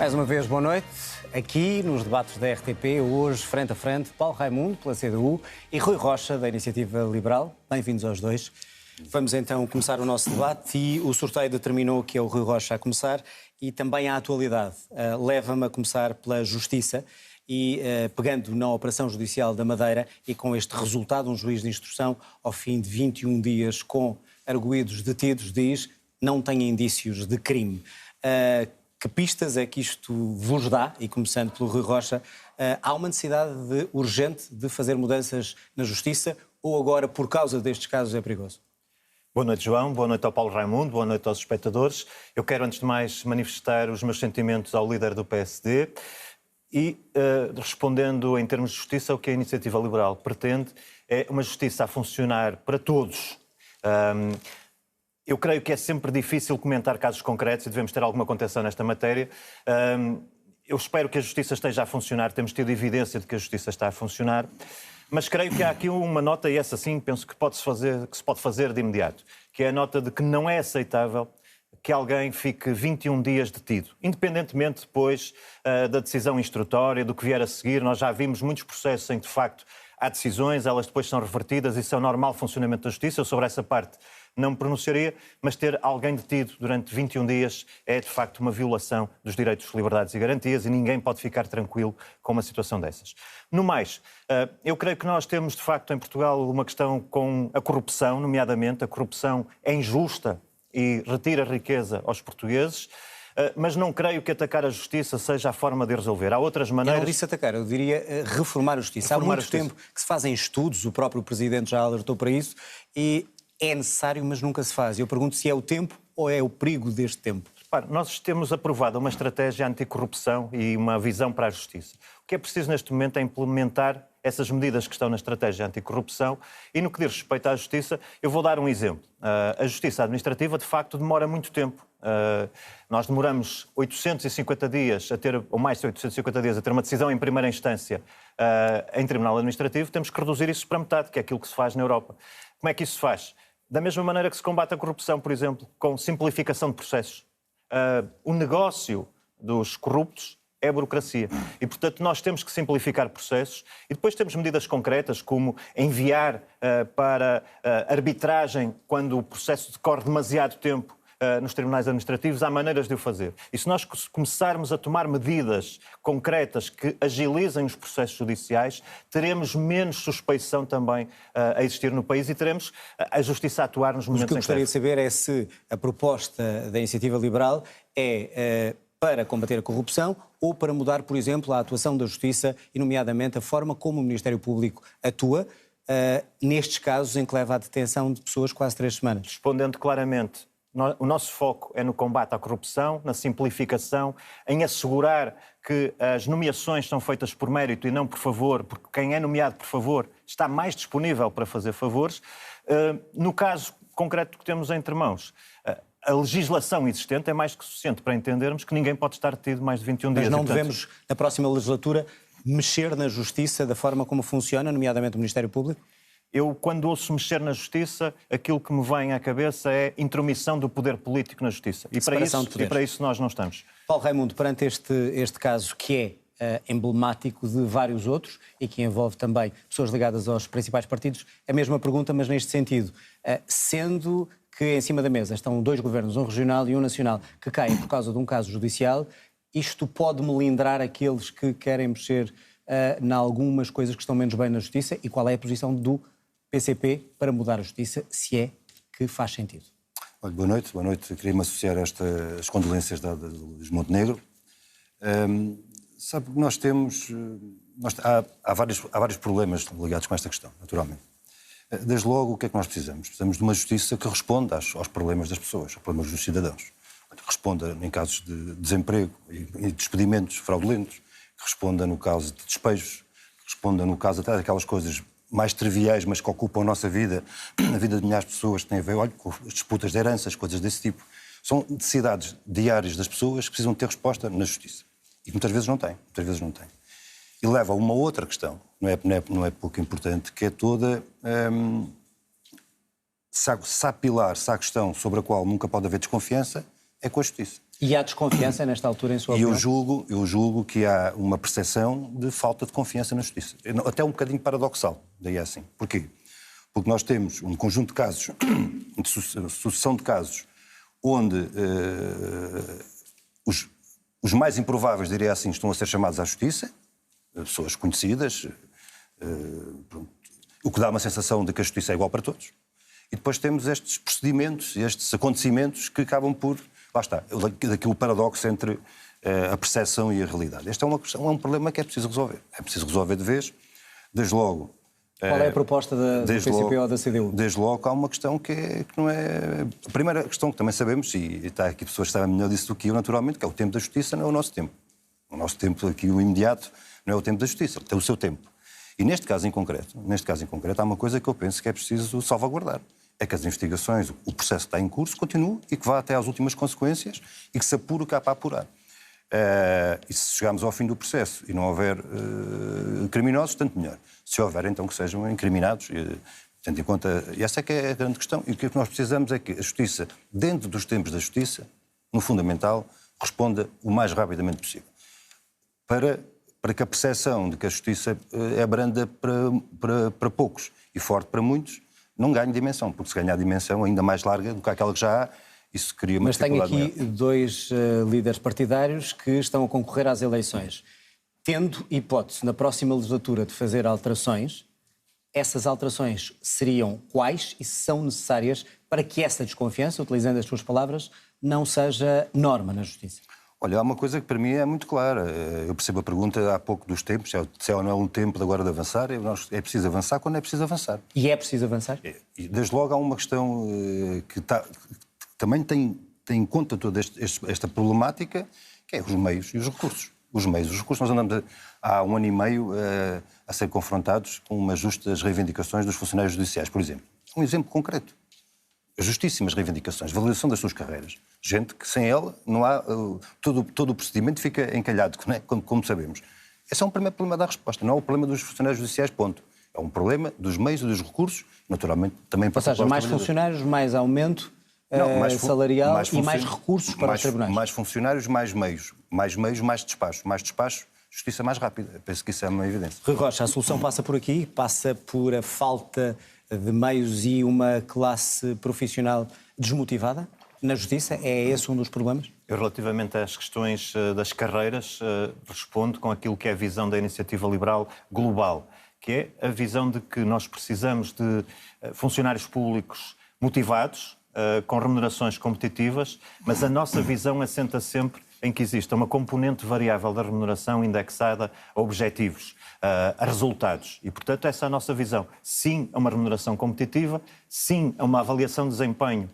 Mais uma vez, boa noite. Aqui nos debates da RTP, hoje, frente a frente, Paulo Raimundo, pela CDU, e Rui Rocha, da Iniciativa Liberal. Bem-vindos aos dois. Vamos então começar o nosso debate e o sorteio determinou que é o Rui Rocha a começar e também a atualidade. Leva-me a começar pela Justiça e, pegando na Operação Judicial da Madeira e com este resultado, um juiz de instrução, ao fim de 21 dias com arguidos detidos, diz não tem indícios de crime. Que pistas é que isto vos dá? E começando pelo Rui Rocha, há uma necessidade urgente de fazer mudanças na Justiça ou agora, por causa destes casos, é perigoso? Boa noite, João. Boa noite ao Paulo Raimundo. Boa noite aos espectadores. Eu quero, antes de mais, manifestar os meus sentimentos ao líder do PSD e, respondendo em termos de justiça, o que a Iniciativa Liberal pretende é uma justiça a funcionar para todos. Eu creio que é sempre difícil comentar casos concretos e devemos ter alguma contenção nesta matéria. Eu espero que a Justiça esteja a funcionar, temos tido evidência de que a Justiça está a funcionar, mas creio que há aqui uma nota, e essa sim penso que se pode fazer de imediato, que é a nota de que não é aceitável que alguém fique 21 dias detido, independentemente depois da decisão instrutória, do que vier a seguir. Nós já vimos muitos processos em que, de facto, há decisões, elas depois são revertidas, isso é o normal funcionamento da Justiça. Eu sobre essa parte não me pronunciaria, mas ter alguém detido durante 21 dias é, de facto, uma violação dos direitos, liberdades e garantias e ninguém pode ficar tranquilo com uma situação dessas. No mais, eu creio que nós temos, de facto, em Portugal uma questão com a corrupção, nomeadamente. A corrupção é injusta e retira riqueza aos portugueses, mas não creio que atacar a Justiça seja a forma de resolver. Há outras maneiras... Eu não disse atacar, eu diria reformar a Justiça. Há muito tempo que se fazem estudos, o próprio Presidente já alertou para isso, e é necessário, mas nunca se faz. Eu pergunto se é o tempo ou é o perigo deste tempo. Nós temos aprovado uma estratégia anticorrupção e uma visão para a Justiça. O que é preciso neste momento é implementar essas medidas que estão na estratégia anticorrupção e no que diz respeito à Justiça, eu vou dar um exemplo. A Justiça Administrativa, de facto, demora muito tempo. Nós demoramos 850 dias a ter, ou mais de 850 dias, a ter uma decisão em primeira instância em Tribunal Administrativo. Temos que reduzir isso para metade, que é aquilo que se faz na Europa. Como é que isso se faz? Da mesma maneira que se combate a corrupção, por exemplo, com simplificação de processos. O negócio dos corruptos é a burocracia. E, portanto, nós temos que simplificar processos e depois temos medidas concretas, como enviar para arbitragem quando o processo decorre demasiado tempo nos tribunais administrativos. Há maneiras de o fazer. E se nós começarmos a tomar medidas concretas que agilizem os processos judiciais, teremos menos suspeição também a existir no país e teremos a Justiça a atuar nos momentos em que... O que eu gostaria de saber é se a proposta da Iniciativa Liberal é para combater a corrupção ou para mudar, por exemplo, a atuação da Justiça e, nomeadamente, a forma como o Ministério Público atua nestes casos em que leva à detenção de pessoas quase 3 semanas. Respondendo claramente, o nosso foco é no combate à corrupção, na simplificação, em assegurar que as nomeações são feitas por mérito e não por favor, porque quem é nomeado por favor está mais disponível para fazer favores. No caso concreto que temos entre mãos, a legislação existente é mais que suficiente para entendermos que ninguém pode estar detido mais de 21 dias. Mas não devemos, na próxima legislatura, mexer na Justiça da forma como funciona, nomeadamente o Ministério Público? Eu, quando ouço mexer na Justiça, aquilo que me vem à cabeça é intromissão do poder político na Justiça. E para isso nós não estamos. Paulo Raimundo, perante este caso que é emblemático de vários outros e que envolve também pessoas ligadas aos principais partidos, a mesma pergunta, mas neste sentido. Sendo que em cima da mesa estão 2 governos, um regional e um nacional, que caem por causa de um caso judicial, isto pode melindrar aqueles que querem mexer em algumas coisas que estão menos bem na Justiça? E qual é a posição do PCP para mudar a Justiça, se é que faz sentido? Olha, boa noite. Queria-me associar a estas condolências de Luís Montenegro. Sabe que nós temos... Há vários problemas ligados com esta questão, naturalmente. Desde logo, o que é que nós precisamos? Precisamos de uma Justiça que responda aos problemas das pessoas, aos problemas dos cidadãos. Que responda em casos de desemprego e despedimentos fraudulentos, que responda no caso de despejos, que responda no caso até daquelas coisas mais triviais, mas que ocupam a nossa vida, a vida de milhares de pessoas, que têm a ver, com as disputas de heranças, coisas desse tipo. São necessidades diárias das pessoas que precisam ter resposta na Justiça. E muitas vezes não têm. E leva a uma outra questão, não é pouco importante, que é toda... se há pilar, se há questão sobre a qual nunca pode haver desconfiança, é com a Justiça. E há desconfiança nesta altura, em sua E opinião? eu julgo que há uma percepção de falta de confiança na justiça. Até um bocadinho paradoxal, daí é assim. Porquê? Porque nós temos um conjunto de casos, de sucessão de casos, onde os mais improváveis, diria assim, estão a ser chamados à justiça, pessoas conhecidas, o que dá uma sensação de que a justiça é igual para todos. E depois temos estes procedimentos, estes acontecimentos que acabam por... Lá está, daquele paradoxo entre a percepção e a realidade. Este é um problema que é preciso resolver. É preciso resolver de vez. Desde logo... Qual é a proposta do PCP ou da CDU? Desde logo há uma questão que não é... A primeira questão que também sabemos, e está aqui pessoas que sabem melhor disso do que eu, naturalmente, que é o tempo da justiça, não é o nosso tempo. O nosso tempo aqui, o imediato, não é o tempo da justiça, tem o seu tempo. E neste caso em concreto, há uma coisa que eu penso que é preciso salvaguardar. É que as investigações, o processo que está em curso, continue e que vá até às últimas consequências e que se apure o que há para apurar. E se chegarmos ao fim do processo e não houver criminosos, tanto melhor. Se houver, então que sejam incriminados, tendo em conta... E essa é que é a grande questão. E o que nós precisamos é que a justiça, dentro dos tempos da justiça, no fundamental, responda o mais rapidamente possível. Para que a percepção de que a justiça é branda para poucos e forte para muitos, não ganhe dimensão, porque se ganhar dimensão ainda mais larga do que aquela que já há, isso cria uma dificuldade maior. Mas tenho aqui dois líderes partidários que estão a concorrer às eleições. Tendo hipótese, na próxima legislatura, de fazer alterações, essas alterações seriam quais e se são necessárias para que essa desconfiança, utilizando as suas palavras, não seja norma na justiça? Olha, há uma coisa que para mim é muito clara. Eu percebo a pergunta há pouco dos tempos, se é ou não é um tempo de agora de avançar. É preciso avançar quando é preciso avançar. E é preciso avançar? E desde logo há uma questão que também tem em conta toda esta problemática, que é os meios e os recursos. Os meios, os recursos. Nós andamos há 1 ano e meio a ser confrontados com umas justas reivindicações dos funcionários judiciais, por exemplo. Um exemplo concreto. Justíssimas reivindicações, valorização das suas carreiras. Gente que sem ela não há... todo o procedimento fica encalhado, não é? Como sabemos. Esse é um primeiro problema da resposta, não é o problema dos funcionários judiciais, ponto. É um problema dos meios e dos recursos, naturalmente também... Ou seja, mais funcionários, mais aumento salarial e mais recursos para os tribunais. Mais funcionários, mais meios. Mais meios, mais despacho. Mais despacho, justiça mais rápida. Penso que isso é uma evidência. Rui Rocha, a solução passa por aqui? Passa por a falta de meios e uma classe profissional desmotivada na justiça? É esse um dos problemas? Eu, relativamente às questões das carreiras, respondo com aquilo que é a visão da Iniciativa Liberal global, que é a visão de que nós precisamos de funcionários públicos motivados, com remunerações competitivas, mas a nossa visão assenta sempre em que exista uma componente variável da remuneração indexada a objetivos, a resultados. E, portanto, essa é a nossa visão. Sim a uma remuneração competitiva, sim a uma avaliação de desempenho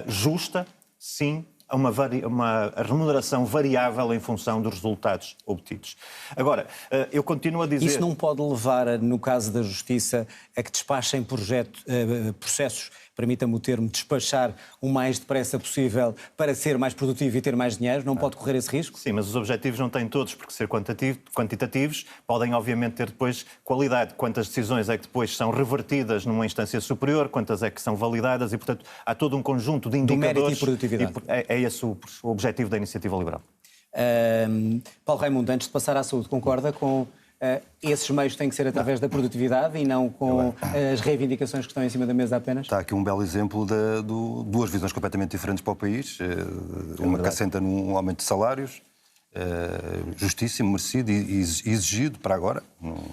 justa, sim a uma remuneração variável em função dos resultados obtidos. Agora, eu continuo a dizer... Isso não pode levar, no caso da Justiça, a que despachem processos, permita-me o termo, despachar o mais depressa possível para ser mais produtivo e ter mais dinheiro? Não pode correr esse risco? Sim, mas os objetivos não têm todos por ser quantitativos, podem obviamente ter depois qualidade. Quantas decisões é que depois são revertidas numa instância superior, quantas é que são validadas e, portanto, há todo um conjunto de indicadores... Do mérito e produtividade. É esse o objetivo da Iniciativa Liberal. Paulo Raimundo, antes de passar à saúde, concorda com... esses meios têm que ser através da produtividade e não com as reivindicações que estão em cima da mesa apenas? Está aqui um belo exemplo de duas visões completamente diferentes para o país. Uma que assenta num aumento de salários, justíssimo, merecido e exigido para agora.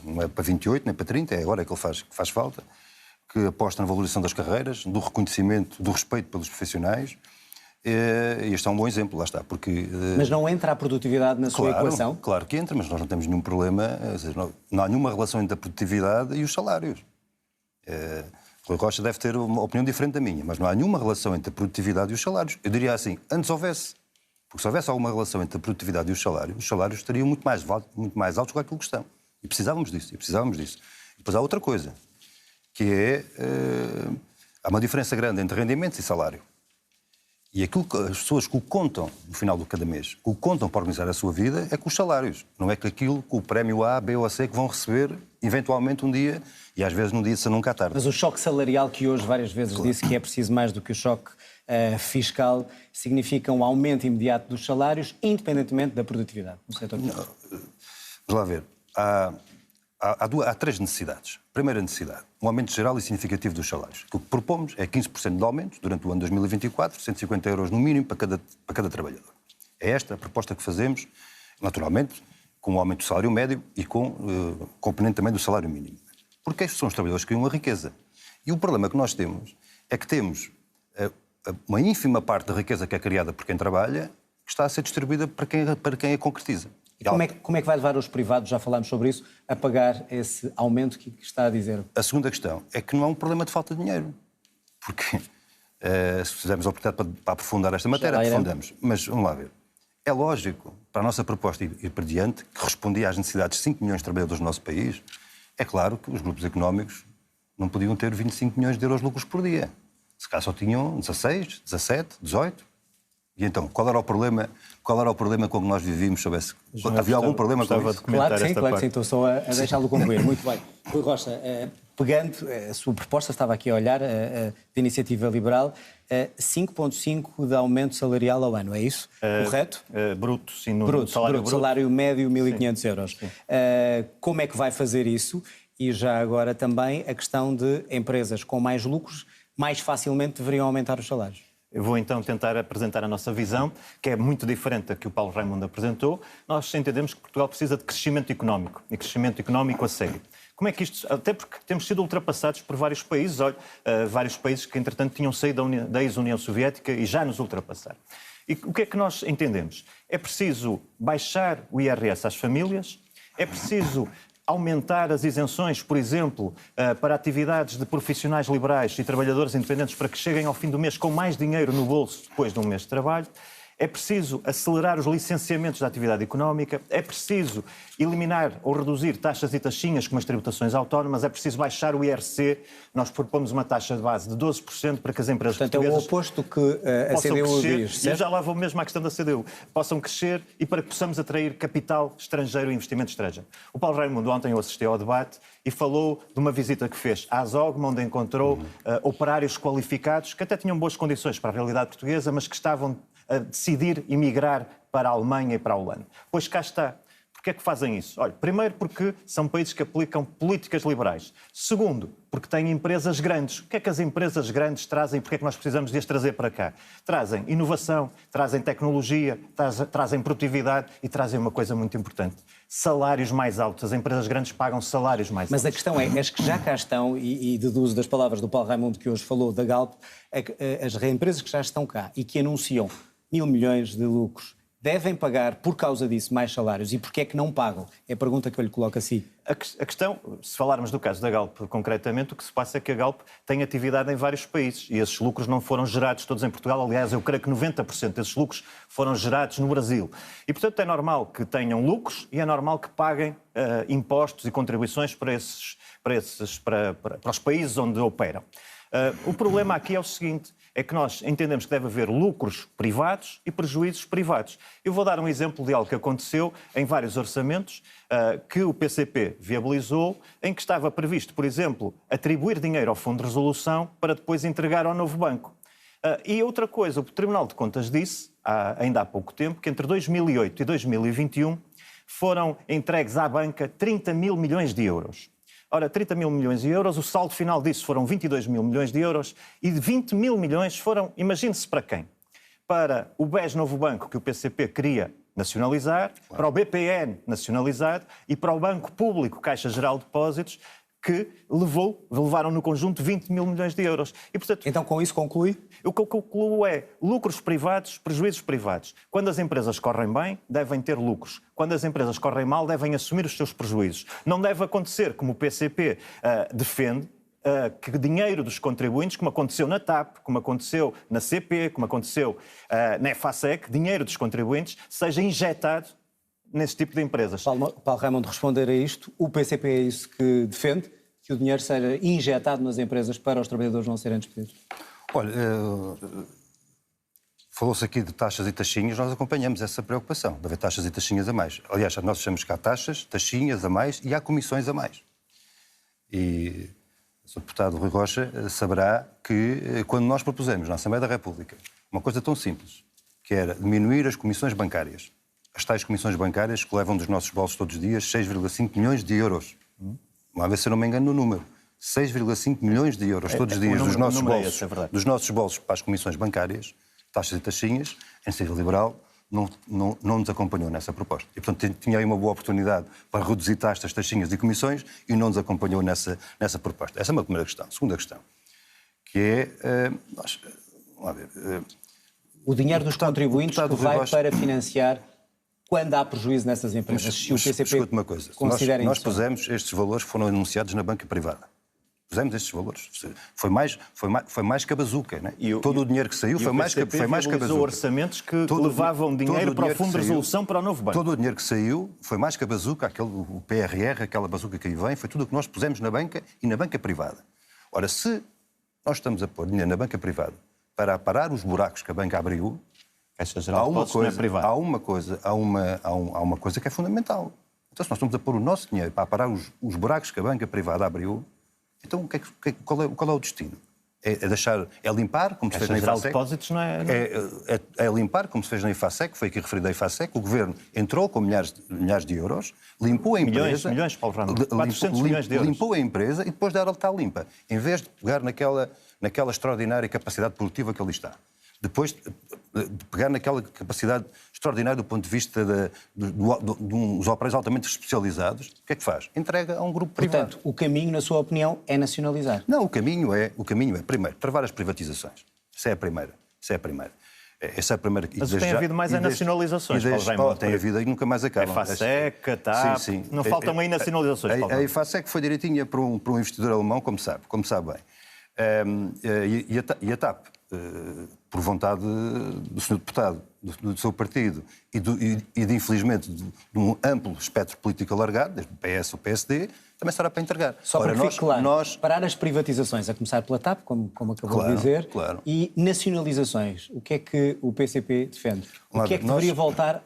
Não é para 28, nem para 30, é agora que ele faz falta. Que aposta na valorização das carreiras, do reconhecimento, do respeito pelos profissionais. E este é um bom exemplo, lá está, porque... Mas não entra a produtividade na sua equação? Claro que entra, mas nós não temos nenhum problema, não há nenhuma relação entre a produtividade e os salários. Rui Rocha deve ter uma opinião diferente da minha, mas não há nenhuma relação entre a produtividade e os salários. Eu diria assim, antes houvesse, porque se houvesse alguma relação entre a produtividade e os salários estariam muito mais altos do que aquilo que estão. E precisávamos disso. E depois há outra coisa, que é... há uma diferença grande entre rendimentos e salário. E aquilo que as pessoas que o contam no final de cada mês, que o contam para organizar a sua vida, é com os salários. Não é que aquilo que o prémio A, B ou C que vão receber, eventualmente um dia, e às vezes num dia se nunca à tarde. Mas o choque salarial que hoje várias vezes disse que é preciso mais do que o choque fiscal significa um aumento imediato dos salários, independentemente da produtividade no setor público? Vamos lá ver. Há três necessidades. Primeira necessidade, um aumento geral e significativo dos salários. O que propomos é 15% de aumento durante o ano 2024, 150 euros no mínimo para cada trabalhador. É esta a proposta que fazemos, naturalmente, com o aumento do salário médio e com componente também do salário mínimo. Porque estes são os trabalhadores que criam a riqueza. E o problema que nós temos é que temos uma ínfima parte da riqueza que é criada por quem trabalha que está a ser distribuída para quem a concretiza. E como é que vai levar os privados, já falámos sobre isso, a pagar esse aumento que está a dizer? A segunda questão é que não é um problema de falta de dinheiro. Porque se fizermos a oportunidade para aprofundar esta matéria, aprofundamos. Mas vamos lá ver. É lógico, para a nossa proposta ir para diante, que respondia às necessidades de 5 milhões de trabalhadores do nosso país, é claro que os grupos económicos não podiam ter 25 milhões de euros de lucros por dia. Se calhar só tinham 16, 17, 18. E então, qual era o problema com que nós vivíamos sobre esse... Havia algum problema com isso? Claro que sim, estou só a deixá-lo concluir. Muito bem. Rui Rocha, pegando, a sua proposta, estava aqui a olhar, de Iniciativa Liberal, 5,5% de aumento salarial ao ano, é isso? Correto? Bruto, sim. Salário médio, 1.500 euros. Como é que vai fazer isso? E já agora também a questão de empresas com mais lucros mais facilmente deveriam aumentar os salários. Eu vou então tentar apresentar a nossa visão, que é muito diferente da que o Paulo Raimundo apresentou. Nós entendemos que Portugal precisa de crescimento económico, e crescimento económico a sério. Como é que isto... Até porque temos sido ultrapassados por vários países, vários países que, entretanto, tinham saído da ex-União Soviética e já nos ultrapassaram. E o que é que nós entendemos? É preciso baixar o IRS às famílias, é preciso aumentar as isenções, por exemplo, para atividades de profissionais liberais e trabalhadores independentes para que cheguem ao fim do mês com mais dinheiro no bolso depois de um mês de trabalho. É preciso acelerar os licenciamentos da atividade económica, é preciso eliminar ou reduzir taxas e taxinhas como as tributações autónomas, é preciso baixar o IRC. Nós propomos uma taxa de base de 12% para que as empresas portuguesas... Portanto, é o oposto que a CDU diz, certo? E já lá vou mesmo à questão da CDU. Possam crescer e para que possamos atrair capital estrangeiro e investimento estrangeiro. O Paulo Raimundo ontem eu assisti ao debate e falou de uma visita que fez à Zogma, onde encontrou operários qualificados que até tinham boas condições para a realidade portuguesa, mas que estavam a decidir emigrar para a Alemanha e para a Holanda. Pois cá está. Porquê é que fazem isso? Olha, primeiro porque são países que aplicam políticas liberais. Segundo, porque têm empresas grandes. O que é que as empresas grandes trazem e porquê é que nós precisamos de as trazer para cá? Trazem inovação, trazem tecnologia, trazem produtividade e trazem uma coisa muito importante. Salários mais altos. As empresas grandes pagam salários mais altos. Mas a questão é, as que já cá estão, e deduzo das palavras do Paulo Raimundo que hoje falou da Galp, as empresas que já estão cá e que anunciam 1.000 milhões de lucros, devem pagar, por causa disso, mais salários? E porquê é que não pagam? É a pergunta que eu lhe coloco assim. A questão, se falarmos do caso da Galp concretamente, o que se passa é que a Galp tem atividade em vários países e esses lucros não foram gerados todos em Portugal. Aliás, eu creio que 90% desses lucros foram gerados no Brasil. E, portanto, é normal que tenham lucros e é normal que paguem impostos e contribuições para os países onde operam. O problema aqui é o seguinte, é que nós entendemos que deve haver lucros privados e prejuízos privados. Eu vou dar um exemplo de algo que aconteceu em vários orçamentos que o PCP viabilizou, em que estava previsto, por exemplo, atribuir dinheiro ao Fundo de Resolução para depois entregar ao novo banco. E outra coisa, o Tribunal de Contas disse, ainda há pouco tempo, que entre 2008 e 2021 foram entregues à banca 30 mil milhões de euros. Ora, 30 mil milhões de euros, o saldo final disso foram 22 mil milhões de euros e de 20 mil milhões foram, imagine-se para quem? Para o BES Novo Banco, que o PCP queria nacionalizar, claro, para o BPN nacionalizado e para o Banco Público Caixa Geral de Depósitos, que levaram no conjunto 20 mil milhões de euros. E, portanto, então, com isso conclui? O que eu concluo é lucros privados, prejuízos privados. Quando as empresas correm bem, devem ter lucros. Quando as empresas correm mal, devem assumir os seus prejuízos. Não deve acontecer, como o PCP defende, que dinheiro dos contribuintes, como aconteceu na TAP, como aconteceu na CP, como aconteceu na EFASEC, dinheiro dos contribuintes seja injetado nesse tipo de empresas. Paulo Raimundo, responder a isto, o PCP é isso que defende, que o dinheiro seja injetado nas empresas para os trabalhadores não serem despedidos? Olha, falou-se aqui de taxas e taxinhas, nós acompanhamos essa preocupação, de haver taxas e taxinhas a mais. Aliás, nós achamos que há taxas, taxinhas a mais e há comissões a mais. E o Sr. Deputado Rui Rocha saberá que quando nós propusemos na Assembleia da República uma coisa tão simples, que era diminuir as comissões bancárias, as tais comissões bancárias que levam dos nossos bolsos todos os dias 6,5 milhões de euros. Não há a ver se eu não me engano no número. 6,5 milhões de euros todos os dias dos nossos bolsos para as comissões bancárias, taxas e taxinhas, a Iniciativa Liberal não nos acompanhou nessa proposta. E, portanto, tinha aí uma boa oportunidade para reduzir taxas, taxinhas e comissões e não nos acompanhou nessa proposta. Essa é uma primeira questão. Segunda questão, que é... vamos ver, o dinheiro dos contribuintes que vai para financiar quando há prejuízo nessas empresas. Se o PCP escute uma coisa. Nós pusemos estes valores que foram anunciados na banca privada. Pusemos estes valores. Foi mais que a bazuca. Né? Todo o dinheiro que saiu foi mais que a bazuca. Orçamentos que levavam dinheiro para o Fundo de Resolução para o novo banco. Todo o dinheiro que saiu foi mais que a bazuca, o PRR, aquela bazuca que aí vem, foi tudo o que nós pusemos na banca e na banca privada. Ora, se nós estamos a pôr dinheiro na banca privada para aparar os buracos que a banca abriu, há uma coisa que é fundamental. Então, se nós estamos a pôr o nosso dinheiro para aparar os buracos que a banca privada abriu, então qual é o destino? É limpar, como se fez na IFASEC? Depósitos não é... É limpar, como se fez na IFASEC, foi aqui referido a IFASEC. O Governo entrou com milhares de euros, limpou a empresa... Milhões, Paulo Ramos. 400 milhões de euros. Limpou a empresa e depois dela está limpa. Em vez de pegar naquela extraordinária capacidade produtiva que ali está. Depois de pegar naquela capacidade extraordinária do ponto de vista de uns operadores altamente especializados, o que é que faz? Entrega a um grupo privado. Portanto, o caminho, na sua opinião, é nacionalizar? Não, o caminho é primeiro, travar as privatizações. Essa é a primeira. Mas tem havido mais nacionalizações, Paulo Raimundo. Tem havido e nunca mais acabam. A IFASEC, a TAP... Sim. Não faltam aí nacionalizações, Paulo Raimundo. A IFASEC foi direitinha para um investidor alemão, como sabe bem. E a TAP, por vontade do Sr. Deputado, do seu partido e de, infelizmente, de um amplo espectro político alargado, desde o PS ao PSD, também será para entregar. Só para que fique claro, parar as privatizações, a começar pela TAP, como acabou de dizer, e nacionalizações. O que é que o PCP defende? O que é que deveria voltar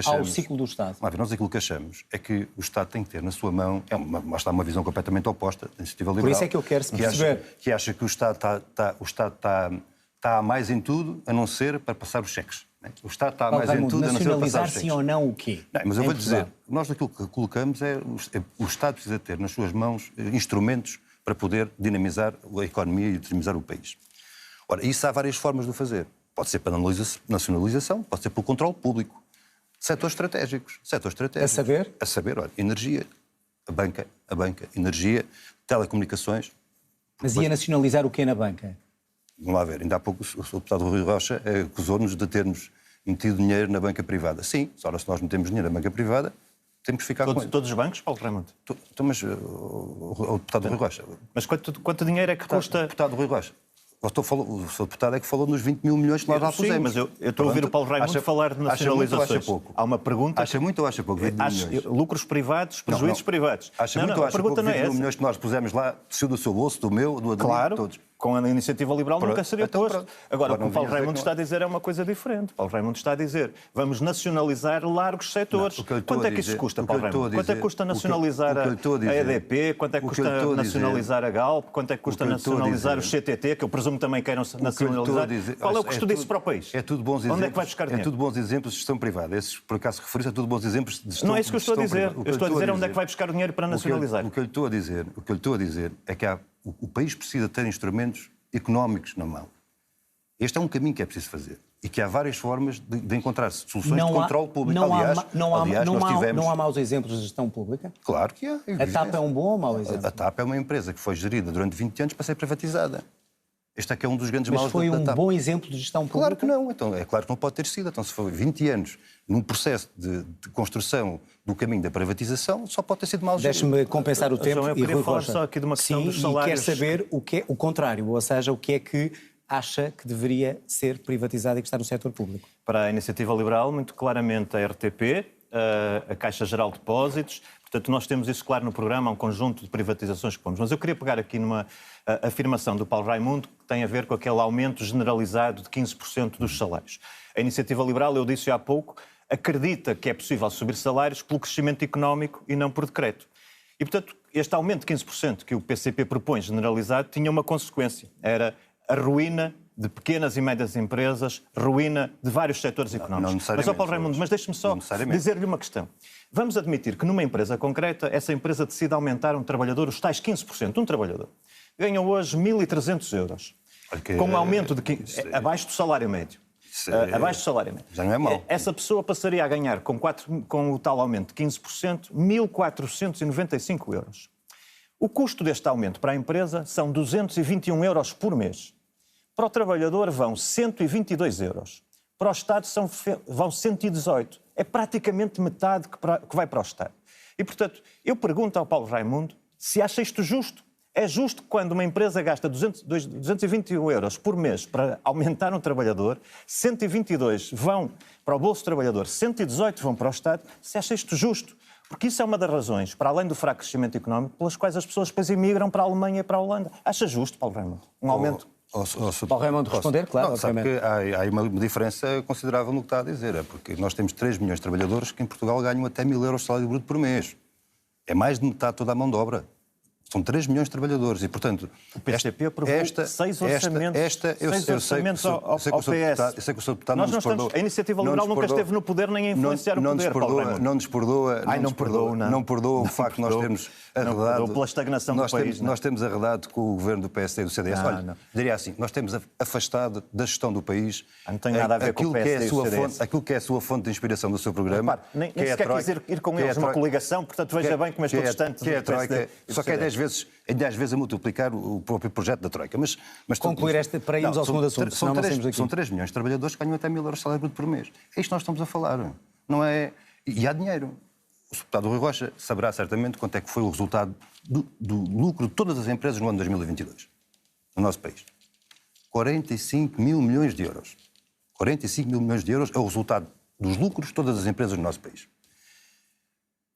ao ciclo do Estado? Nós aquilo que achamos é que o Estado tem que ter na sua mão, está uma visão completamente oposta da Iniciativa Liberal. Por isso é que eu quero perceber. Que acha que o Estado está a mais em tudo, a não ser para passar os cheques. O Estado está a mais em tudo, a não ser para passar os cheques. Nacionalizar sim ou não o quê? Não, mas eu vou dizer, nós aquilo que colocamos o Estado precisa ter nas suas mãos instrumentos para poder dinamizar a economia e dinamizar o país. Ora, isso há várias formas de o fazer. Pode ser pela nacionalização, pode ser pelo controle público. Setores estratégicos. A saber, olha, energia, a banca, energia, telecomunicações. Mas ia nacionalizar o quê na banca? Vamos lá ver, ainda há pouco o Sr. Deputado Rui Rocha acusou-nos de termos metido dinheiro na banca privada. Sim, ora, se nós metemos dinheiro na banca privada, temos que ficar com ele. Todos os bancos, Paulo Raimundo? Mas o Deputado Rui Rocha... Mas quanto dinheiro é que custa... Deputado Rui Rocha, o Sr. Deputado é que falou nos 20 mil milhões que nós lá pusemos. Sim, mas eu estou a ouvir o Paulo Raimundo falar de nacionalizações. Acha pouco? Há uma pergunta... Acha muito ou acha pouco? 20 milhões? Lucros privados, prejuízos privados. Acha muito ou acha pouco? 20 mil milhões que nós pusemos lá, do seu bolso, do meu, do Adelino, claro, todos. Com a Iniciativa Liberal nunca seria posto. Pronto. Agora, o que o Paulo Raimundo está a dizer é uma coisa diferente. Paulo Raimundo está a dizer, vamos nacionalizar largos setores. Quanto é que isso custa, Paulo Raimundo? Quanto é que custa nacionalizar a EDP? Quanto é que custa nacionalizar a Galp? Quanto é que custa nacionalizar o CTT, que eu presumo também queiram nacionalizar? Qual é o custo disso para o país? É tudo bons exemplos. Onde é que vai buscar dinheiro? É tudo bons exemplos de gestão privada. Esses, por acaso, referi-se, é tudo bons exemplos de gestão privada. Não é isso que eu estou a dizer. Eu estou a dizer onde é que vai buscar o dinheiro para nacionalizar. O que eu lhe estou a dizer é que o país precisa ter instrumentos económicos na mão. Este é um caminho que é preciso fazer e que há várias formas de encontrar soluções de controle público. Não há maus exemplos de gestão pública? Claro que há. A TAP é um bom ou mau exemplo? A TAP é uma empresa que foi gerida durante 20 anos para ser privatizada. Este é que é um dos grandes maus da TAP. Mas foi um bom exemplo de gestão pública? Claro que não. Então, é claro que não pode ter sido. Então, se foi 20 anos num processo de construção do caminho da privatização, só pode ter sido mau. Deixe-me compensar o tempo. Eu queria falar só aqui de uma questão dos salários. E quer saber o contrário, ou seja, o que é que acha que deveria ser privatizado e que está no setor público? Para a Iniciativa Liberal, muito claramente a RTP, a Caixa Geral de Depósitos. Portanto, nós temos isso claro no programa, há um conjunto de privatizações que pomos. Mas eu queria pegar aqui numa afirmação do Paulo Raimundo que tem a ver com aquele aumento generalizado de 15% dos salários. A Iniciativa Liberal, eu disse há pouco, acredita que é possível subir salários pelo crescimento económico e não por decreto. E, portanto, este aumento de 15% que o PCP propõe generalizado tinha uma consequência. Era a ruína de pequenas e médias empresas, ruína de vários setores económicos. Mas, Paulo Raimundo, mas deixe-me só dizer-lhe uma questão. Vamos admitir que numa empresa concreta, essa empresa decide aumentar um trabalhador, os tais 15%. Um trabalhador ganha hoje 1.300 euros, com um aumento de 15%, abaixo do salário médio. Abaixo do salário médio. Já não é mau. Essa pessoa passaria a ganhar, com o tal aumento de 15%, 1.495 euros. O custo deste aumento para a empresa são 221 euros por mês. Para o trabalhador vão 122 euros. Para o Estado vão 118. É praticamente metade que vai para o Estado. E, portanto, eu pergunto ao Paulo Raimundo se acha isto justo. É justo que quando uma empresa gasta 221 euros por mês para aumentar um trabalhador, 122 vão para o bolso do trabalhador, 118 vão para o Estado, se acha isto justo? Porque isso é uma das razões, para além do fraco crescimento económico, pelas quais as pessoas depois emigram para a Alemanha e para a Holanda. Acha justo, Paulo Raimundo, um aumento? Paulo Raimundo responder, claro. Não, sabe que há aí uma diferença considerável no que está a dizer. É porque nós temos 3 milhões de trabalhadores que em Portugal ganham até 1.000 euros de salário bruto por mês. É mais de metade de toda a mão de obra. São 3 milhões de trabalhadores e, portanto... O PCP aprovou 6 orçamentos ao PS. Eu sei que o Sr. Deputado não nos perdoa. A Iniciativa Liberal nunca esteve no poder nem a influenciar o poder, Paulo Raimundo. Não nos perdoa o facto de nós termos arredado... pela estagnação do país. Nós temos arredado com o governo do PSD e do CDS. Olha, diria assim, nós temos afastado da gestão do país... Não tem nada a ver com o PSD e o CDS. Aquilo que é a sua fonte de inspiração do seu programa... Nem sequer quis ir com eles numa coligação, portanto veja bem como estou distante do PSD. Só que é 10 vezes a multiplicar o próprio projeto da Troika. Mas concluir para irmos ao segundo assunto, senão não saímos daqui. São 3 milhões de trabalhadores que ganham até 1.000 euros de salário bruto por mês. É isto que nós estamos a falar. Não é... E há dinheiro. O deputado Rui Rocha saberá certamente quanto é que foi o resultado do lucro de todas as empresas no ano de 2022, no nosso país. 45 mil milhões de euros. 45 mil milhões de euros é o resultado dos lucros de todas as empresas no nosso país.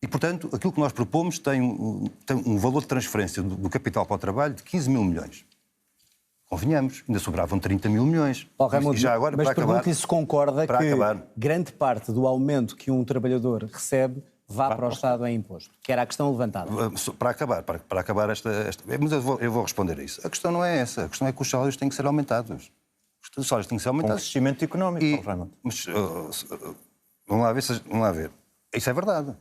E, portanto, aquilo que nós propomos tem um valor de transferência do capital para o trabalho de 15 mil milhões. Convenhamos, ainda sobravam 30 mil milhões. Paulo Raimundo, mas pergunto-lhe se concorda que grande parte do aumento que um trabalhador recebe vá para o Estado em imposto, que era a questão levantada. Para acabar esta... Mas eu vou responder a isso. A questão não é essa. A questão é que os salários têm que ser aumentados. Os salários têm que ser aumentados. Com crescimento económico, Paulo Raimundo. Mas, vamos lá ver. Isso é verdade.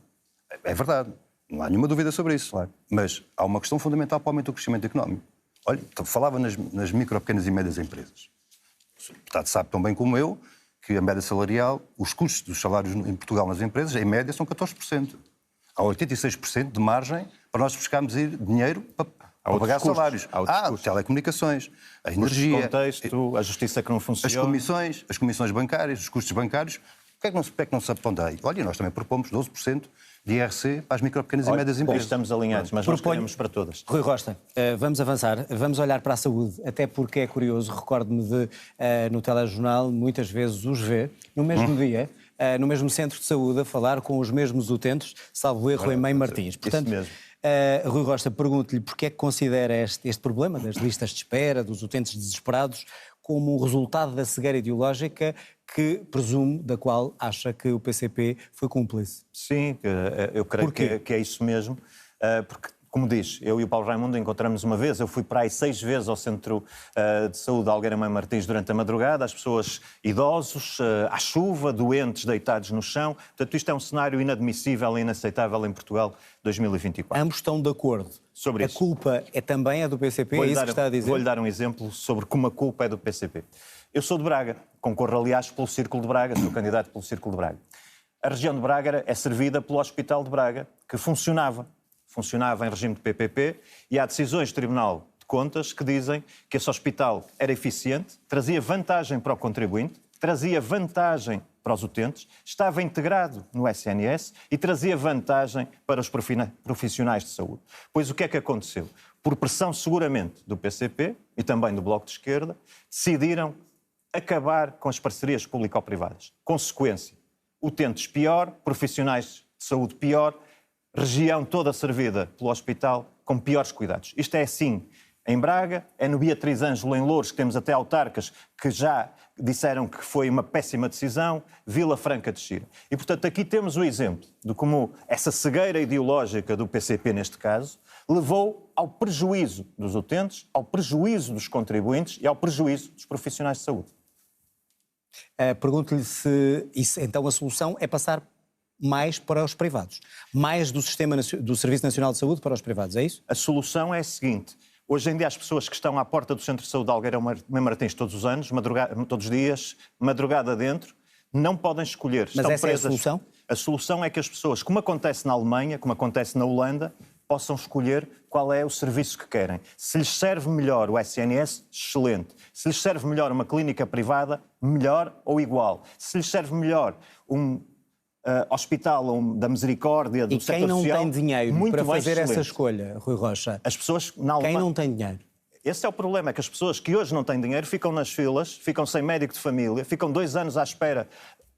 É verdade. Não há nenhuma dúvida sobre isso. Claro. Mas há uma questão fundamental para o aumento do crescimento económico. Olha, falava nas micro, pequenas e médias empresas. O deputado sabe tão bem como eu que a média salarial, os custos dos salários em Portugal nas empresas, em média, são 14%. Há 86% de margem para nós buscarmos dinheiro para pagar salários. Há telecomunicações, a energia... contexto, a justiça que não funciona... As comissões bancárias, os custos bancários... Porquê é que não se aponta aí? Olha, nós também propomos 12% de IRC para as micro, pequenas e médias empresas. Estamos alinhados, mas nós queremos para todas. Rui Rocha, vamos avançar, vamos olhar para a saúde, até porque é curioso, recordo-me de, no telejornal, muitas vezes os ver, no mesmo dia, no mesmo centro de saúde, a falar com os mesmos utentes, salvo erro, em Mãe Martins. Portanto, isso mesmo. Rui Rocha, pergunto-lhe porque é que considera este problema das listas de espera, dos utentes desesperados, como um resultado da cegueira ideológica que, presumo, da qual acha que o PCP foi cúmplice. Sim, eu creio que é isso mesmo, porque, como diz, eu e o Paulo Raimundo encontramos uma vez, eu fui para aí 6 vezes ao Centro de Saúde de Algueira Mãe Martins durante a madrugada, as pessoas idosos, à chuva, doentes, deitados no chão. Portanto, isto é um cenário inadmissível e inaceitável em Portugal 2024. Ambos estão de acordo. Sobre isso. A culpa é também a do PCP, é isso que está a dizer? Vou-lhe dar um exemplo sobre como a culpa é do PCP. Eu sou de Braga, concorro, aliás, pelo Círculo de Braga, sou candidato pelo Círculo de Braga. A região de Braga é servida pelo Hospital de Braga, que funcionava em regime de PPP, e há decisões do Tribunal de Contas que dizem que esse hospital era eficiente, trazia vantagem para o contribuinte, trazia vantagem para os utentes, estava integrado no SNS e trazia vantagem para os profissionais de saúde. Pois o que é que aconteceu? Por pressão, seguramente, do PCP e também do Bloco de Esquerda, decidiram acabar com as parcerias público-privadas. Consequência, utentes pior, profissionais de saúde pior, região toda servida pelo hospital com piores cuidados. Isto é assim em Braga, é no Beatriz Ângelo em Loures, que temos até autarcas que já disseram que foi uma péssima decisão, Vila Franca de Xira. E, portanto, aqui temos o exemplo de como essa cegueira ideológica do PCP, neste caso, levou ao prejuízo dos utentes, ao prejuízo dos contribuintes e ao prejuízo dos profissionais de saúde. Pergunto-lhe se então a solução é passar mais para os privados, mais do sistema do Serviço Nacional de Saúde para os privados, é isso? A solução é a seguinte: hoje em dia as pessoas que estão à porta do Centro de Saúde de Algueirão Martins todos os anos, todos os dias, madrugada dentro, não podem escolher. Mas Estão essa presas. é a solução? A solução é que as pessoas, como acontece na Alemanha, como acontece na Holanda, possam escolher qual é o serviço que querem. Se lhes serve melhor o SNS, excelente. Se lhes serve melhor uma clínica privada, melhor ou igual. Se lhes serve melhor um hospital da Misericórdia, do setor social... E quem não tem dinheiro muito para fazer excelente. essa escolha, Rui Rocha? As pessoas na Alemanha... Quem não tem dinheiro? Esse é o problema, é que as pessoas que hoje não têm dinheiro ficam nas filas, ficam sem médico de família, ficam 2 anos à espera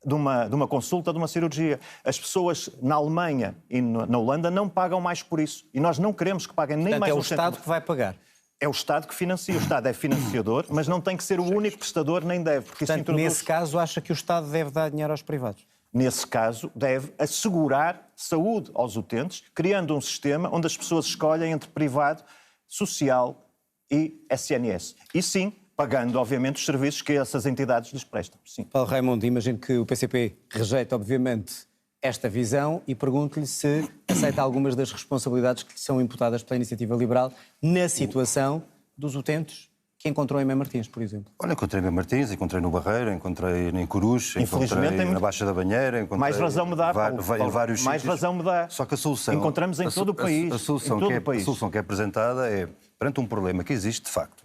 de uma consulta, de uma cirurgia. As pessoas na Alemanha e na Holanda não pagam mais por isso. E nós não queremos que paguem nem Portanto, mais é o um Estado cêntimo. que vai pagar. É o Estado que financia. O Estado é financiador, mas não tem que ser o único prestador, nem deve. Porque isso Portanto, introduz... nesse caso, acha que o Estado deve dar dinheiro aos privados? Nesse caso, deve assegurar saúde aos utentes, criando um sistema onde as pessoas escolhem entre privado, social e SNS. E sim, pagando, obviamente, os serviços que essas entidades lhes prestam. Sim. Paulo Raimundo, imagino que o PCP rejeita, obviamente, esta visão e pergunto-lhe se aceita algumas das responsabilidades que lhe são imputadas pela Iniciativa Liberal na situação dos utentes que encontrou em Mem Martins, por exemplo. Olha, encontrei em Mem Martins, encontrei no Barreiro, encontrei em Coruche, encontrei na Baixa da Banheira, encontrei... Mais razão me dá, Paulo. Em vários Mais sítios. razão me dá. Só que a solução... Encontramos em todo o país. A solução que é apresentada é, perante um problema que existe de facto,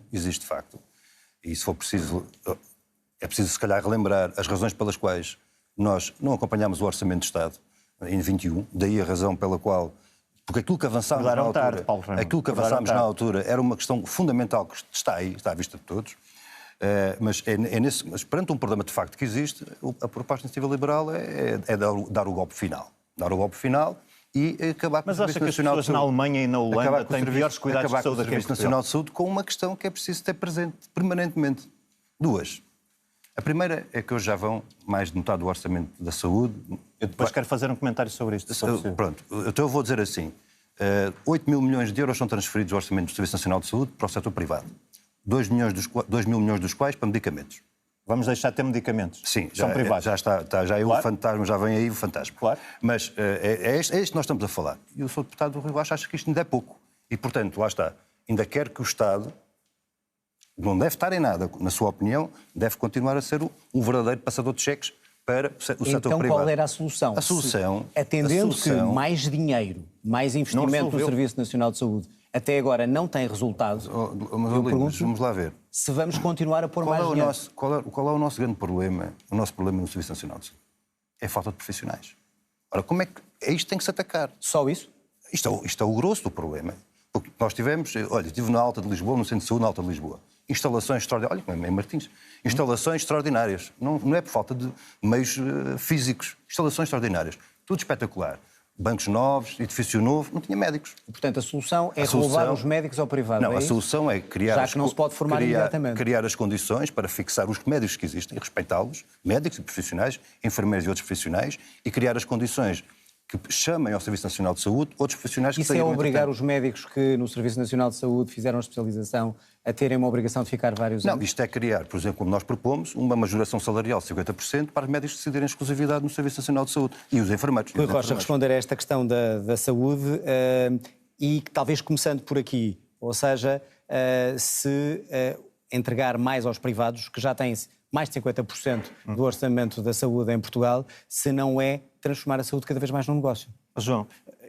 e se for preciso, é preciso se calhar relembrar as razões pelas quais nós não acompanhámos o Orçamento de Estado em 21, daí a razão pela qual... Porque aquilo que avançámos na altura, era uma questão fundamental que está aí, está à vista de todos, mas perante um problema de facto que existe, a proposta da Iniciativa Liberal é dar o golpe final. Dar o golpe final e acabar com o Serviço Nacional de Saúde. Mas acha que as pessoas na Alemanha e na Holanda têm piores cuidados de saúde aqui em Portugal? Acabar com o Serviço Nacional de Saúde com uma questão que é preciso ter presente permanentemente. 2. A primeira é que hoje já vão mais de metade do orçamento da saúde. Eu depois quero fazer um comentário sobre isto. Pronto, então eu vou dizer assim, 8 mil milhões de euros são transferidos do orçamento do Serviço Nacional de Saúde para o setor privado. 2 mil milhões dos quais para medicamentos. Vamos deixar de ter medicamentos? Sim, são privados. Já está aí claro. O fantasma, já vem aí o fantasma. Claro. Mas é isto que nós estamos a falar. E o Sr. Deputado Rui Rocha acha que isto ainda é pouco. E, portanto, lá está. Ainda quer que o Estado... não deve estar em nada, na sua opinião, deve continuar a ser um verdadeiro passador de cheques para o setor privado. Então qual era a solução? Atendendo que mais dinheiro, mais investimento no Serviço Nacional de Saúde, até agora não tem resultado, mas vamos lá ver. Se vamos continuar a pôr mais dinheiro. Qual é o nosso grande problema? O nosso problema no Serviço Nacional de Saúde é a falta de profissionais. Ora, como é que... isto tem que se atacar. Só isso? Isto é o grosso do problema. Porque nós tivemos... Olha, estive na Alta de Lisboa, no Centro de Saúde, na Alta de Lisboa. Instalações extraordinárias. Olha, como é Martins. Instalações extraordinárias. Não é por falta de meios físicos. Instalações extraordinárias. Tudo espetacular. Bancos novos, edifício novo, não tinha médicos. Portanto, a solução é roubar os médicos ao privado. Não, a solução é criar... Já que não se pode formar imediatamente. Criar as condições para fixar os médicos que existem e respeitá-los, médicos e profissionais, enfermeiros e outros profissionais, e criar as condições que chamem ao Serviço Nacional de Saúde outros profissionais que... Isso é obrigar os médicos que no Serviço Nacional de Saúde fizeram a especialização a terem uma obrigação de ficar vários anos? Não, isto é criar, por exemplo, como nós propomos, uma majoração salarial de 50% para os médicos decidirem exclusividade no Serviço Nacional de Saúde e os enfermeiros. Rui Rocha, responder a esta questão da saúde e talvez começando por aqui, ou seja, se entregar mais aos privados, que já têm mais de 50% do orçamento da saúde em Portugal, se não é transformar a saúde cada vez mais num negócio. João,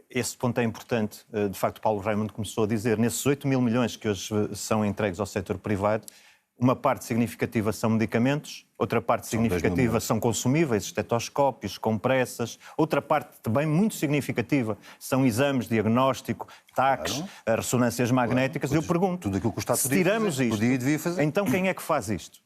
esse ponto é importante. De facto, Paulo Raimundo começou a dizer, nesses 8 mil milhões que hoje são entregues ao setor privado, uma parte significativa são medicamentos, outra parte significativa são consumíveis, estetoscópios, compressas, outra parte também muito significativa são exames, diagnóstico, taques, ressonâncias magnéticas. Eu pergunto, tudo aquilo que o Estado se tiramos isto, podia e devia fazer. então quem é que faz isto?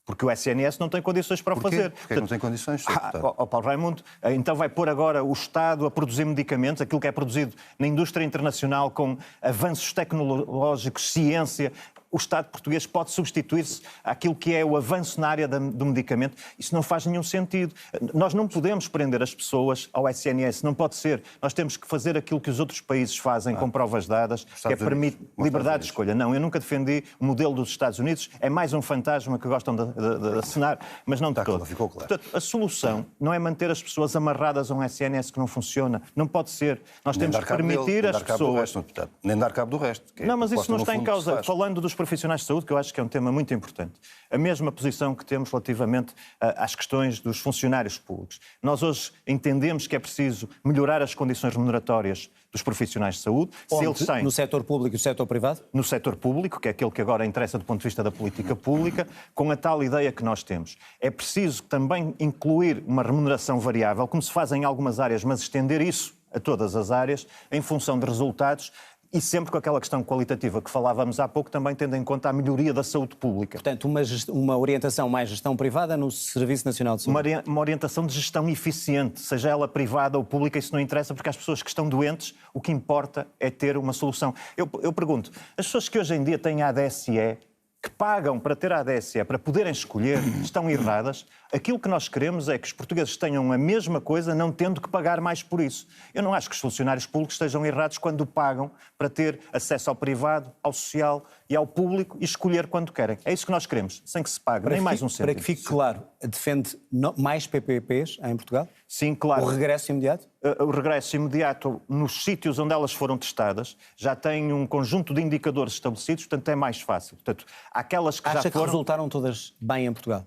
Porque o SNS não tem condições para o fazer. Porquê que não tem condições, Sr. Deputado? Paulo Raimundo, então vai pôr agora o Estado a produzir medicamentos, aquilo que é produzido na indústria internacional com avanços tecnológicos, ciência. O Estado português pode substituir-se àquilo que é o avanço na área do medicamento. Isso não faz nenhum sentido. Nós não podemos prender as pessoas ao SNS, não pode ser. Nós temos que fazer aquilo que os outros países fazem com provas dadas, que é permitir liberdade de escolha. Não, eu nunca defendi o modelo dos Estados Unidos, é mais um fantasma que gostam de assinar, mas não de todo. Ficou claro. Portanto, a solução não é manter as pessoas amarradas a um SNS que não funciona. Não pode ser. Nós temos que permitir às pessoas... Nem dar cabo do resto. Não, mas isso não está em causa. Falando dos profissionais de saúde, que eu acho que é um tema muito importante. A mesma posição que temos relativamente às questões dos funcionários públicos. Nós hoje entendemos que é preciso melhorar as condições remuneratórias dos profissionais de saúde. Se eles têm... No setor público e no setor privado? No setor público, que é aquele que agora interessa do ponto de vista da política pública, com a tal ideia que nós temos. É preciso também incluir uma remuneração variável, como se faz em algumas áreas, mas estender isso a todas as áreas, em função de resultados, e sempre com aquela questão qualitativa que falávamos há pouco, também tendo em conta a melhoria da saúde pública. Portanto, uma orientação mais gestão privada no Serviço Nacional de Saúde. Uma orientação de gestão eficiente, seja ela privada ou pública, isso não interessa, porque as pessoas que estão doentes, o que importa é ter uma solução. Eu pergunto, as pessoas que hoje em dia têm a ADSE, que pagam para ter a ADSE, para poderem escolher, estão erradas. Aquilo que nós queremos é que os portugueses tenham a mesma coisa, não tendo que pagar mais por isso. Eu não acho que os funcionários públicos estejam errados quando pagam para ter acesso ao privado, ao social e ao público e escolher quando querem. É isso que nós queremos, sem que se pague nem mais um cêntimo. Para que fique claro, defende mais PPPs em Portugal? Sim, claro. O regresso imediato? O regresso imediato nos sítios onde elas foram testadas já tem um conjunto de indicadores estabelecidos, portanto é mais fácil. Portanto, aquelas que Acha já foram... que resultaram todas bem em Portugal?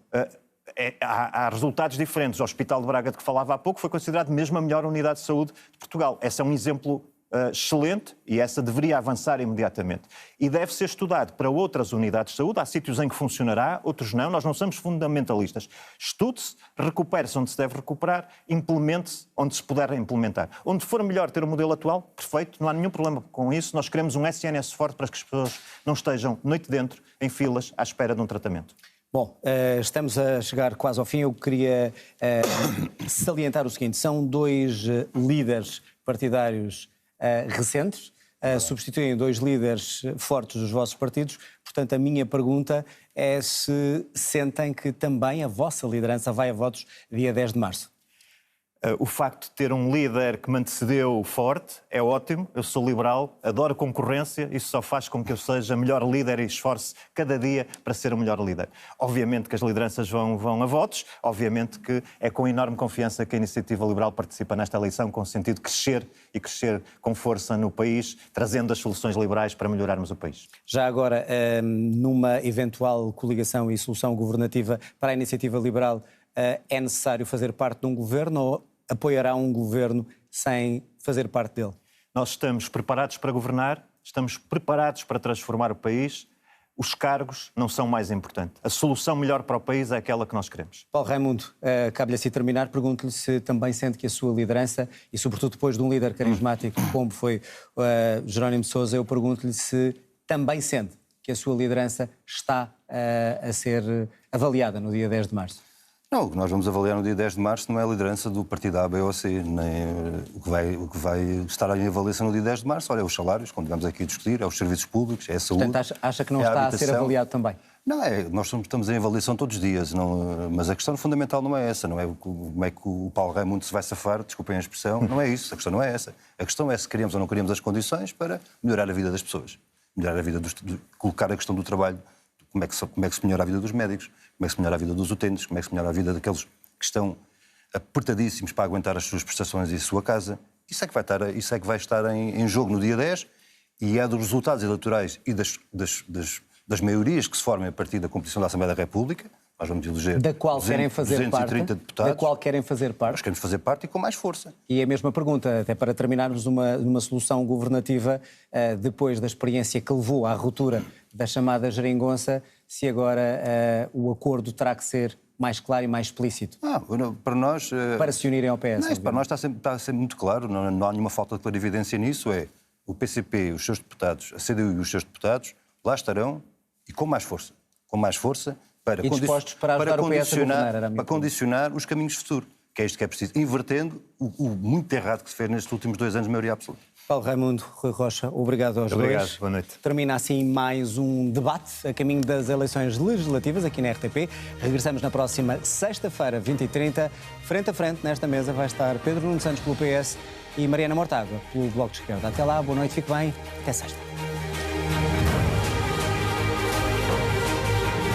Há resultados diferentes. O Hospital de Braga, de que falava há pouco, foi considerado mesmo a melhor unidade de saúde de Portugal. Esse é um exemplo excelente e essa deveria avançar imediatamente. E deve ser estudado para outras unidades de saúde. Há sítios em que funcionará, outros não. Nós não somos fundamentalistas. Estude-se, recupere-se onde se deve recuperar, implemente-se onde se puder implementar. Onde for melhor ter o modelo atual, perfeito, não há nenhum problema com isso. Nós queremos um SNS forte para que as pessoas não estejam noite dentro, em filas, à espera de um tratamento. Bom, estamos a chegar quase ao fim. Eu queria salientar o seguinte. São dois líderes partidários recentes, substituem dois líderes fortes dos vossos partidos. Portanto, a minha pergunta é se sentem que também a vossa liderança vai a votos dia 10 de março. O facto de ter um líder que me antecedeu forte é ótimo. Eu sou liberal, adoro concorrência. Isso só faz com que eu seja melhor líder e esforce cada dia para ser o melhor líder. Obviamente que as lideranças vão a votos. Obviamente que é com enorme confiança que a Iniciativa Liberal participa nesta eleição, com o sentido de crescer e crescer com força no país, trazendo as soluções liberais para melhorarmos o país. Já agora, numa eventual coligação e solução governativa para a Iniciativa Liberal, é necessário fazer parte de um governo ou apoiará um governo sem fazer parte dele? Nós estamos preparados para governar, estamos preparados para transformar o país. Os cargos não são mais importantes. A solução melhor para o país é aquela que nós queremos. Paulo Raimundo, cabe-lhe assim terminar. Pergunto-lhe se também sente que a sua liderança, e sobretudo depois de um líder carismático como foi Jerónimo de Sousa, eu pergunto-lhe se também sente que a sua liderança está a ser avaliada no dia 10 de março. Não, o que nós vamos avaliar no dia 10 de março não é a liderança do partido A, B ou C, nem o que vai estar em avaliação no dia 10 de março. Olha, é os salários, como tivemos aqui a discutir, é os serviços públicos, é a saúde. Portanto, acha que não está a ser avaliado também? Não, nós estamos em avaliação todos os dias, mas a questão fundamental não é essa, não é como é que o Paulo Raimundo se vai safar, desculpem a expressão, não é isso, a questão não é essa. A questão é se queremos ou não queremos as condições para melhorar a vida das pessoas, melhorar a vida colocar a questão do trabalho, como é que se melhora a vida dos médicos, como é que se melhora a vida dos utentes, como é que se melhora a vida daqueles que estão apertadíssimos para aguentar as suas prestações e a sua casa. Isso é que vai estar em jogo no dia 10 e é dos resultados eleitorais e das maiorias que se formem a partir da composição da Assembleia da República. Nós vamos eleger da qual querem fazer 230 parte, deputados. Da qual querem fazer parte. Nós queremos fazer parte e com mais força. E a mesma pergunta, até para terminarmos numa solução governativa, depois da experiência que levou à ruptura da chamada geringonça, se agora o acordo terá que ser mais claro e mais explícito. Para nós... Para se unirem ao PS. Para nós está sempre muito claro, não há nenhuma falta de clarividência nisso, é o PCP, os seus deputados, a CDU e os seus deputados, lá estarão e com mais força. Com mais força para, E dispostos para ajudar o PS a governar, era a minha para condicionar os caminhos de futuro, que é isto que é preciso, invertendo o muito errado que se fez nestes últimos 2 anos de maioria absoluta. Paulo Raimundo, Rui Rocha, obrigado aos dois. Obrigado, boa noite. Termina assim mais um debate a caminho das eleições legislativas aqui na RTP. Regressamos na próxima sexta-feira, 20h30. Frente a frente, nesta mesa, vai estar Pedro Nuno Santos pelo PS e Mariana Mortágua pelo Bloco de Esquerda. Até lá, boa noite, fique bem, até sexta.